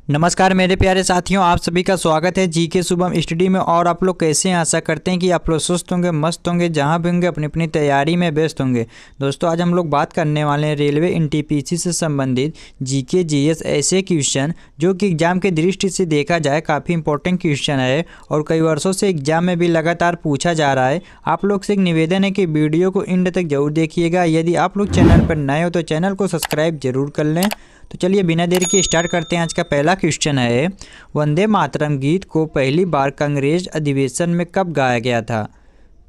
नमस्कार मेरे प्यारे साथियों, आप सभी का स्वागत है जीके शुभम स्टडी में। और आप लोग कैसे हैं? आशा करते हैं कि आप लोग सुस्त होंगे, मस्त होंगे, जहां भी होंगे अपनी अपनी तैयारी में व्यस्त होंगे। दोस्तों आज हम लोग बात करने वाले हैं रेलवे एनटीपीसी से संबंधित जीके जीएस ऐसे क्वेश्चन जो कि एग्जाम के दृष्टि से देखा जाए काफ़ी इंपॉर्टेंट क्वेश्चन है और कई वर्षों से एग्जाम में भी लगातार पूछा जा रहा है। आप लोग से एक निवेदन है कि वीडियो को एंड तक जरूर देखिएगा। यदि आप लोग चैनल पर नए हो तो चैनल को सब्सक्राइब जरूर कर लें। तो चलिए बिना देर के स्टार्ट करते हैं। आज का पहला क्वेश्चन है, वंदे मातरम गीत को पहली बार कांग्रेस अधिवेशन में कब गाया गया था?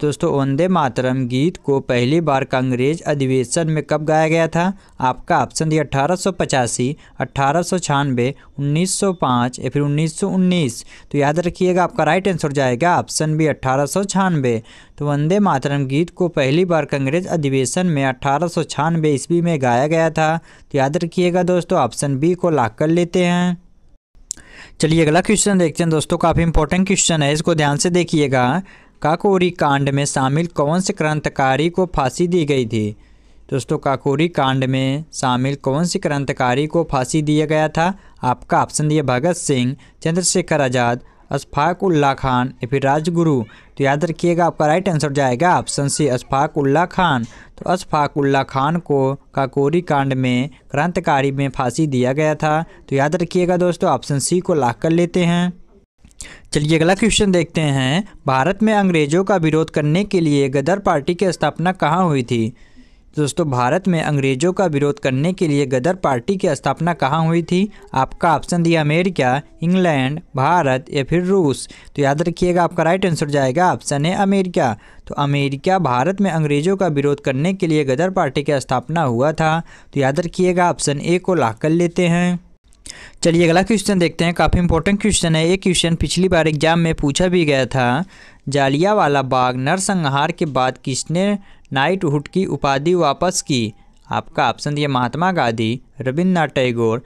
दोस्तों वंदे मातरम गीत को पहली बार कांग्रेस अधिवेशन में कब गाया गया था? आपका ऑप्शन दिया 1885, 1896, 1905 या फिर 1919। तो याद रखिएगा आपका राइट आंसर जाएगा ऑप्शन बी 1896। तो वंदे मातरम गीत को पहली बार कांग्रेस अधिवेशन में 1896 ईस्वी में गाया गया था। तो याद रखिएगा दोस्तों ऑप्शन बी को लॉक कर लेते हैं। चलिए अगला क्वेश्चन देखते हैं दोस्तों, काफ़ी इंपॉर्टेंट क्वेश्चन है, इसको ध्यान से देखिएगा। काकोरी कांड में शामिल कौन से क्रांतिकारी को फांसी दी गई थी? दोस्तों काकोरी कांड में शामिल कौन से क्रांतिकारी को फांसी दिया गया था? आपका ऑप्शन दिया भगत सिंह, चंद्रशेखर आज़ाद, अशफाक उल्लाह खान या फिर राजगुरु। तो याद रखिएगा आपका राइट आंसर जाएगा ऑप्शन सी अशफाक उल्लाह खान। तो अशफाक उल्लाह खान को काकोरी कांड में क्रांतिकारी में फांसी दिया गया था। तो याद रखिएगा दोस्तों ऑप्शन सी को लॉक कर लेते हैं। चलिए अगला क्वेश्चन देखते हैं, भारत में अंग्रेजों का विरोध करने के लिए गदर पार्टी की स्थापना कहाँ हुई थी? दोस्तों भारत में अंग्रेजों का विरोध करने के लिए गदर पार्टी की स्थापना कहाँ हुई थी? आपका ऑप्शन दिया अमेरिका, इंग्लैंड, भारत या फिर रूस। तो याद रखिएगा आपका राइट आंसर जाएगा ऑप्शन है अमेरिका। तो अमेरिका भारत में अंग्रेजों का विरोध करने के लिए गदर पार्टी की स्थापना हुआ था। तो याद रखिएगा ऑप्शन ए को लॉक कर लेते हैं। चलिए अगला क्वेश्चन देखते हैं, काफ़ी इंपॉर्टेंट क्वेश्चन है। ये क्वेश्चन पिछली बार एग्जाम में पूछा भी गया था। जालियांवाला बाग नरसंहार के बाद किसने नाइटहुड की उपाधि वापस की? आपका ऑप्शन दिया महात्मा गांधी, रविन्द्रनाथ टैगोर,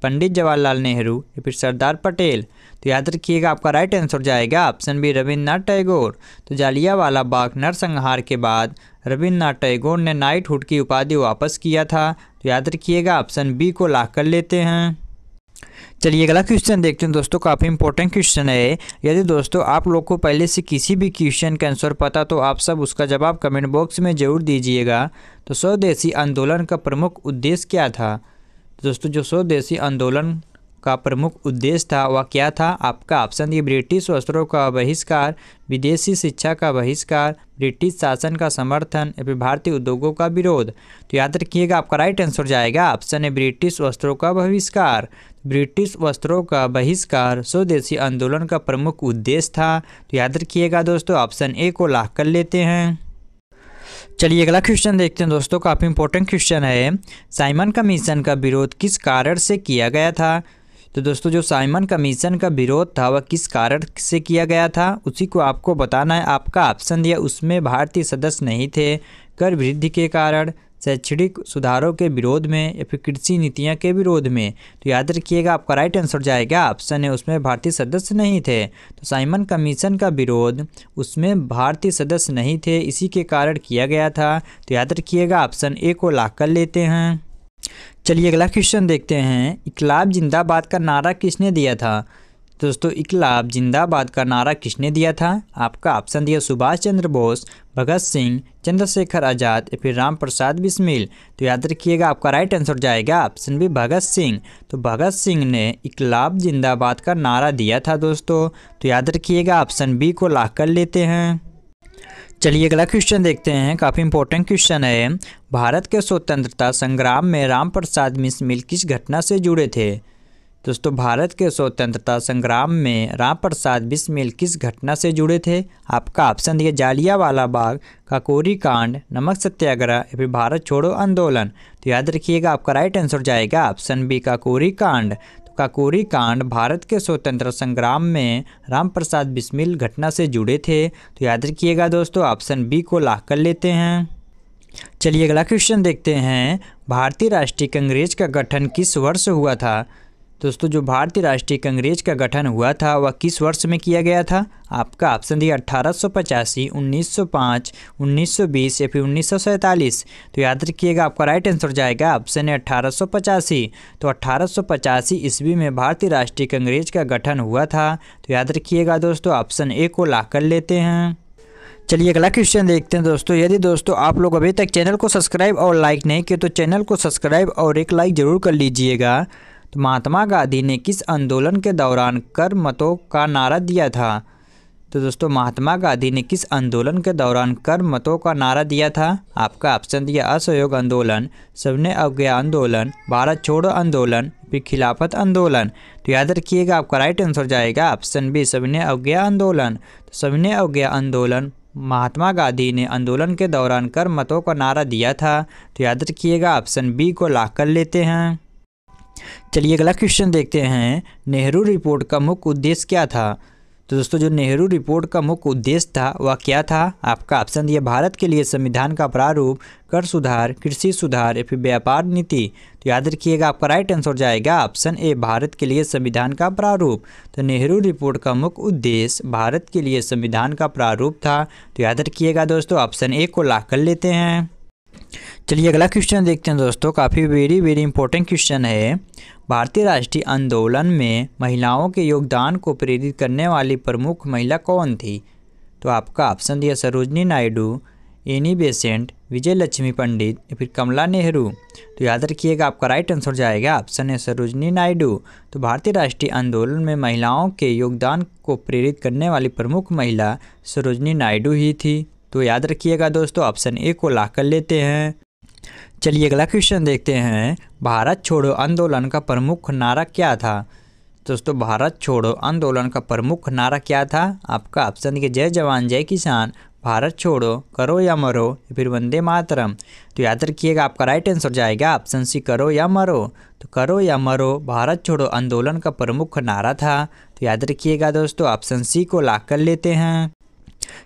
पंडित जवाहरलाल नेहरू या फिर सरदार पटेल। तो याद रखिएगा आपका राइट आंसर जाएगा ऑप्शन बी रविन्द्रनाथ टैगोर। तो जालियांवाला बाग नरसंहार के बाद रविन्द्रनाथ टैगोर ने नाइटहुड की उपाधि वापस किया था। तो याद रखिएगा ऑप्शन बी को लॉक कर लेते हैं। चलिए अगला क्वेश्चन देखते हैं दोस्तों, काफ़ी इंपॉर्टेंट क्वेश्चन है। यदि दोस्तों आप लोग को पहले से किसी भी क्वेश्चन का आंसर पता तो आप सब उसका जवाब कमेंट बॉक्स में ज़रूर दीजिएगा। तो स्वदेशी आंदोलन का प्रमुख उद्देश्य क्या था? दोस्तों जो स्वदेशी आंदोलन का प्रमुख उद्देश्य था वह क्या था? आपका ऑप्शन दिया ब्रिटिश वस्त्रों का बहिष्कार, विदेशी शिक्षा का बहिष्कार, ब्रिटिश शासन का समर्थन या फिर भारतीय उद्योगों का विरोध। तो याद रखिएगा आपका राइट आंसर जाएगा ऑप्शन है ब्रिटिश वस्त्रों का बहिष्कार। ब्रिटिश वस्त्रों का बहिष्कार स्वदेशी आंदोलन का प्रमुख उद्देश्य था। तो याद रखिएगा दोस्तों ऑप्शन ए को लॉक कर लेते हैं। चलिए अगला क्वेश्चन देखते हैं दोस्तों, काफ़ी इंपॉर्टेंट क्वेश्चन है। साइमन कमीशन का विरोध किस कारण से किया गया था? तो दोस्तों जो साइमन कमीशन का विरोध था वह किस कारण से किया गया था उसी को आपको बताना है। आपका ऑप्शन दिया उसमें भारतीय सदस्य नहीं थे, कर वृद्धि के कारण, शैक्षणिक सुधारों के विरोध में या फिर कृषि नीतियां के विरोध में। तो याद रखिएगा आपका राइट आंसर जाएगा ऑप्शन है उसमें भारतीय सदस्य नहीं थे। तो साइमन कमीशन का विरोध उसमें भारतीय सदस्य नहीं थे इसी के कारण किया गया था। तो याद रखिएगा ऑप्शन ए को लॉक कर लेते हैं। चलिए अगला क्वेश्चन देखते हैं, इनकलाब जिंदाबाद का नारा किसने दिया था? दोस्तों इनकलाब जिंदाबाद का नारा किसने दिया था? आपका ऑप्शन दिया सुभाष चंद्र बोस, भगत सिंह, चंद्रशेखर आज़ाद या फिर राम प्रसाद बिस्मिल। तो याद रखिएगा आपका राइट आंसर जाएगा ऑप्शन बी भगत सिंह। तो भगत सिंह ने इनकलाब जिंदाबाद का नारा दिया था दोस्तों। तो याद रखिएगा ऑप्शन बी को लॉक कर लेते हैं। चलिए अगला क्वेश्चन देखते हैं, काफ़ी इंपॉर्टेंट क्वेश्चन है। भारत के स्वतंत्रता संग्राम में राम प्रसाद बिस्मिल किस घटना से जुड़े थे? दोस्तों भारत के स्वतंत्रता संग्राम में राम प्रसाद बिस्मिल किस घटना से जुड़े थे? आपका ऑप्शन दिया जालियांवाला बाग, काकोरी कांड, नमक सत्याग्रह या फिर भारत छोड़ो आंदोलन। तो याद रखिएगा आपका राइट आंसर जाएगा ऑप्शन बी काकोरी कांड। काकोरी कांड भारत के स्वतंत्रता संग्राम में राम प्रसाद बिस्मिल घटना से जुड़े थे। तो याद रखिएगा दोस्तों ऑप्शन बी को लॉक कर लेते हैं। चलिए अगला क्वेश्चन देखते हैं, भारतीय राष्ट्रीय कांग्रेस का गठन किस वर्ष हुआ था? दोस्तों जो भारतीय राष्ट्रीय कांग्रेस का गठन हुआ था वह किस वर्ष में किया गया था? आपका ऑप्शन दिया 1885, 1905, 1920 या फिर 1947। तो याद रखिएगा आपका राइट आंसर जाएगा ऑप्शन है 1885। तो 1885 ईस्वी में भारतीय राष्ट्रीय कांग्रेस का गठन हुआ था। तो याद रखिएगा दोस्तों ऑप्शन ए को लॉक कर लेते हैं। चलिए अगला क्वेश्चन देखते हैं दोस्तों। यदि दोस्तों आप लोग अभी तक चैनल को सब्सक्राइब और लाइक नहीं किए तो चैनल को सब्सक्राइब और एक लाइक जरूर कर लीजिएगा। तो महात्मा गांधी ने किस आंदोलन के दौरान कर मतों का नारा दिया था? तो दोस्तों महात्मा गांधी ने किस आंदोलन के दौरान कर मतों का नारा दिया था? आपका ऑप्शन दिया असहयोग आंदोलन, सविनय अवज्ञा आंदोलन, भारत छोड़ो आंदोलन, फिर खिलाफत आंदोलन। तो याद रखिएगा आपका राइट आंसर जाएगा ऑप्शन बी सविनय अवज्ञा आंदोलन। तो सविनय अवज्ञा आंदोलन महात्मा गांधी ने आंदोलन के दौरान कर मतों का नारा दिया था। तो याद रखिएगा ऑप्शन बी को लॉक कर लेते हैं। चलिए अगला क्वेश्चन देखते हैं। नेहरू रिपोर्ट का मुख्य उद्देश्य क्या था? तो दोस्तों जो नेहरू रिपोर्ट का मुख्य उद्देश्य था वह क्या था? आपका ऑप्शन दिया भारत के लिए संविधान का प्रारूप, कर सुधार, कृषि सुधार या फिर व्यापार नीति। तो याद रखिएगा आपका राइट आंसर जाएगा ऑप्शन ए भारत के लिए संविधान का प्रारूप। तो नेहरू रिपोर्ट का मुख्य उद्देश्य भारत के लिए संविधान का प्रारूप था। तो याद रखिएगा दोस्तों ऑप्शन ए को लॉक कर लेते हैं। चलिए अगला क्वेश्चन देखते हैं दोस्तों। काफ़ी वेरी इंपॉर्टेंट क्वेश्चन है। भारतीय राष्ट्रीय आंदोलन में महिलाओं के योगदान को प्रेरित करने वाली प्रमुख महिला कौन थी? तो आपका ऑप्शन दिया सरोजनी नायडू, एनी बेसेंट, विजय लक्ष्मी पंडित या फिर कमला नेहरू। तो याद रखिएगा आपका राइट आंसर जाएगा ऑप्शन है सरोजनी नायडू। तो भारतीय राष्ट्रीय आंदोलन में महिलाओं के योगदान को प्रेरित करने वाली प्रमुख महिला सरोजनी नायडू ही थी। तो याद रखिएगा दोस्तों ऑप्शन ए को लॉक कर लेते हैं। चलिए अगला क्वेश्चन देखते हैं। भारत छोड़ो आंदोलन का प्रमुख नारा क्या था? दोस्तों भारत छोड़ो आंदोलन का प्रमुख नारा क्या था? आपका ऑप्शन दिया जय जवान जय किसान, भारत छोड़ो, करो या मरो या फिर वंदे मातरम। तो याद रखिएगा आपका राइट आंसर जाएगा ऑप्शन सी करो या मरो। तो करो या मरो भारत छोड़ो आंदोलन का प्रमुख नारा था। तो याद रखिएगा दोस्तों ऑप्शन सी को लॉक कर लेते हैं।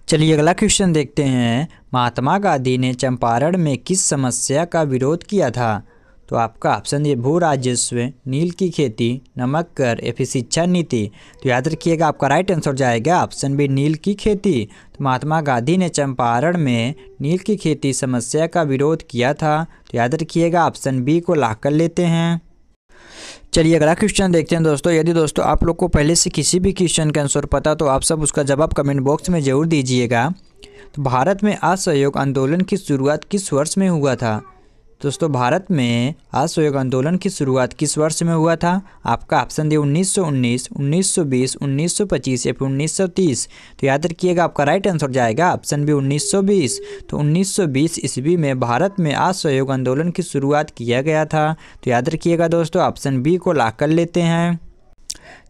चलिए अगला क्वेश्चन देखते हैं। महात्मा गांधी ने चंपारण में किस समस्या का विरोध किया था? तो आपका ऑप्शन ये भू राजस्व, नील की खेती, नमक कर या फिर शिक्षा नीति। तो याद रखिएगा आपका राइट आंसर जाएगा ऑप्शन बी नील की खेती। तो महात्मा गांधी ने चंपारण में नील की खेती समस्या का विरोध किया था। तो याद रखिएगा ऑप्शन बी को लॉक कर लेते हैं। चलिए अगला क्वेश्चन देखते हैं दोस्तों। यदि दोस्तों आप लोग को पहले से किसी भी क्वेश्चन का आंसर पता तो आप सब उसका जवाब कमेंट बॉक्स में जरूर दीजिएगा। तो भारत में असहयोग आंदोलन की शुरुआत किस वर्ष में हुआ था? दोस्तों भारत में असहयोग आंदोलन की शुरुआत किस वर्ष में हुआ था? आपका ऑप्शन दिया 1919, 1920, 1925 या फिर 1930। तो याद रखिएगा आपका राइट आंसर जाएगा ऑप्शन बी 1920। तो 1920 ईस्वी में भारत में असहयोग आंदोलन की शुरुआत किया गया था। तो याद रखिएगा दोस्तों ऑप्शन बी को लॉक कर लेते हैं।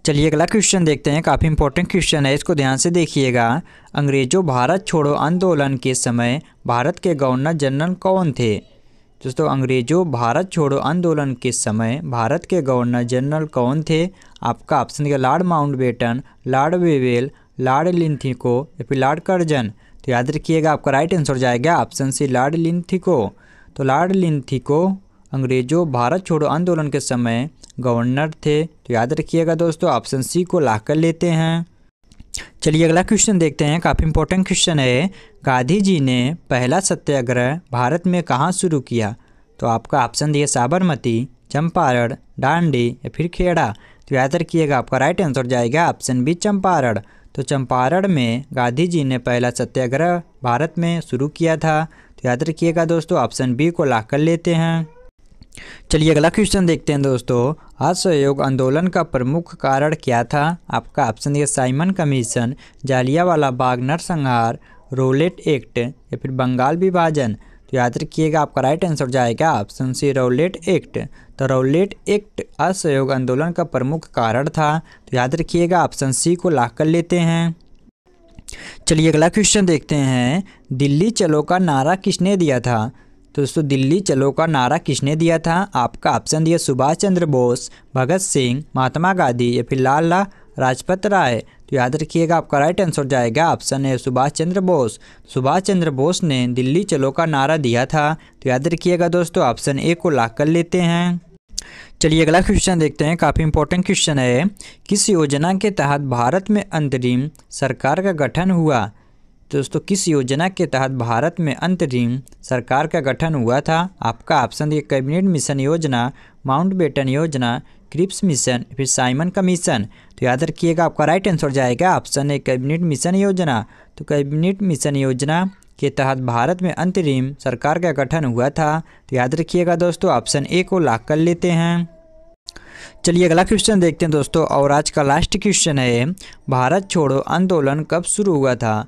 चलिए अगला क्वेश्चन देखते हैं। काफ़ी इंपॉर्टेंट क्वेश्चन है, इसको ध्यान से देखिएगा। अंग्रेजों भारत छोड़ो आंदोलन के समय भारत के गवर्नर जनरल कौन थे? दोस्तों अंग्रेजों भारत छोड़ो आंदोलन के समय भारत के गवर्नर जनरल कौन थे? आपका ऑप्शन दिया Lord Mountbatten, Lord Wavell, Lord Linlithgow या फिर लॉर्ड कर्जन। तो याद रखिएगा आपका राइट आंसर जाएगा ऑप्शन सी लॉर्ड लिंथिको। तो लॉर्ड लिंथिको अंग्रेजों भारत छोड़ो आंदोलन के समय गवर्नर थे। तो याद रखिएगा दोस्तों ऑप्शन सी को लॉक कर लेते हैं। चलिए अगला क्वेश्चन देखते हैं। काफ़ी इंपॉर्टेंट क्वेश्चन है। गांधी जी ने पहला सत्याग्रह भारत में कहाँ शुरू किया? तो आपका ऑप्शन दिया साबरमती, चंपारण, दांडी या फिर खेड़ा। तो याद रखिएगा आपका राइट आंसर जाएगा ऑप्शन बी चंपारण। तो चंपारण में गांधी जी ने पहला सत्याग्रह भारत में शुरू किया था। तो याद रखिएगा दोस्तों ऑप्शन बी को लॉक कर लेते हैं। चलिए अगला क्वेश्चन देखते हैं दोस्तों। असहयोग आंदोलन का प्रमुख कारण क्या था? आपका ऑप्शन दिया साइमन कमीशन, जालियांवाला बाग नरसंहार, रौलेट एक्ट या फिर बंगाल विभाजन। तो याद रखिएगा आपका राइट आंसर जाएगा ऑप्शन सी रौलेट एक्ट। तो रौलेट एक्ट असहयोग आंदोलन का प्रमुख कारण था। तो याद रखिएगा ऑप्शन सी को लॉक कर लेते हैं। चलिए अगला क्वेश्चन देखते हैं। दिल्ली चलो का नारा किसने दिया था? तो दोस्तों दिल्ली चलो का नारा किसने दिया था? आपका ऑप्शन दिया सुभाष चंद्र बोस, भगत सिंह, महात्मा गांधी या फिर लाला लाजपत राय। तो याद रखिएगा आपका राइट आंसर जाएगा ऑप्शन है सुभाष चंद्र बोस। सुभाष चंद्र बोस ने दिल्ली चलो का नारा दिया था। तो याद रखिएगा दोस्तों ऑप्शन ए को लॉक कर लेते हैं। चलिए अगला क्वेश्चन देखते हैं, काफ़ी इंपॉर्टेंट क्वेश्चन है। किस योजना के तहत भारत में अंतरिम सरकार का गठन हुआ? तो दोस्तों किस योजना के तहत भारत में अंतरिम सरकार का गठन हुआ था? आपका ऑप्शन है कैबिनेट मिशन योजना, माउंटबेटन योजना, क्रिप्स मिशन, फिर साइमन कमीशन। तो याद रखिएगा आपका राइट आंसर जाएगा ऑप्शन है कैबिनेट मिशन योजना। तो कैबिनेट मिशन योजना के तहत भारत में अंतरिम सरकार का गठन हुआ था। तो याद रखिएगा दोस्तों ऑप्शन ए को लॉक कर लेते हैं। चलिए अगला क्वेश्चन देखते हैं दोस्तों, और आज का लास्ट क्वेश्चन है, भारत छोड़ो आंदोलन कब शुरू हुआ था?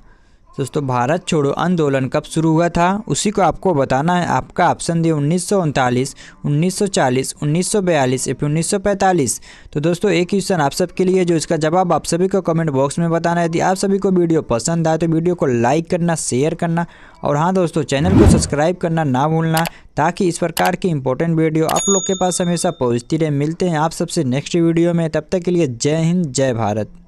दोस्तों भारत छोड़ो आंदोलन कब शुरू हुआ था उसी को आपको बताना है। आपका ऑप्शन दिए 1939, 1940, 1942 या फिर 1945। तो दोस्तों एक क्वेश्चन आप सबके लिए, जो इसका जवाब आप सभी को कमेंट बॉक्स में बताना है। यदि आप सभी को वीडियो पसंद आए तो वीडियो को लाइक करना, शेयर करना, और हाँ दोस्तों चैनल को सब्सक्राइब करना ना भूलना, ताकि इस प्रकार की इंपॉर्टेंट वीडियो आप लोग के पास हमेशा पहुँचती रहे। मिलते हैं आप सबसे नेक्स्ट वीडियो में, तब तक के लिए जय हिंद, जय भारत।